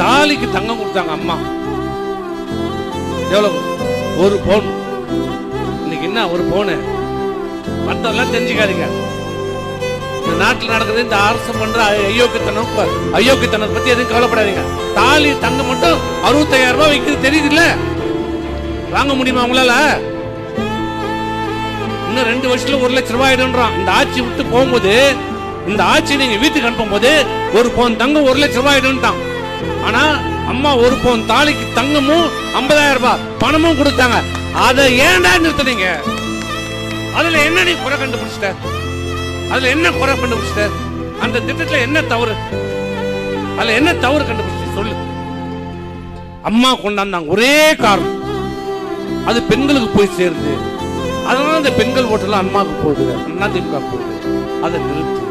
தாலிக்கு தங்கம் கொடுத்தாங்க அம்மா. எவ்வளவு? 1 பவுன். இன்னைக்கு என்ன 1 பவுனு? மற்றவெல்லாம் தெரிஞ்சுக்காதீங்க. இந்த நாட்டில் நடக்குது இந்த அரசு பண்ற அயோக்கியத்தனம் பத்தி எதுவும் கவலைப்படாதீங்க. தாலி தங்கம் மட்டும் 65,000 ரூபாய் வைக்கிறது தெரியுது இல்ல? வாங்க முடியுமா உங்களால? இன்னும் 2 வருஷத்துல 1 லட்சம் ரூபாய் ஆயிடும்ன்றான். இந்த ஆட்சி விட்டு போகும்போது, இந்த ஆட்சி நீங்க வீட்டுக்கு அனுப்பும் போது 1 பவுன் தங்கம் 1 லட்சம் ரூபாய் ஆயிடும்ட்டான். ஆனா அம்மா 1 பவுன் தாலிக்கு தங்கமும் 50,000 ரூபாய் பணமும் கொடுத்தாங்க. அதை ஏன்டா நிறுத்துனீங்க? அதுல என்ன நீ குறை கண்டுபிடிச்சிட்ட? அதுல என்ன குறை கண்டுபிடிச்சிட்ட? அந்த திட்டத்துல என்ன தவறு? அதுல என்ன தவறு கண்டுபிடிச்சு சொல்லு. அம்மா கொண்டாந்தாங்க ஒரே காரணம், அது பெண்களுக்கு போய் சேருது. அதனால இந்த பெண்கள் ஓட்டெல்லாம் அம்மாவுக்கு போகுது, அண்ணா திமுக போகுது. அதை நிறுத்து.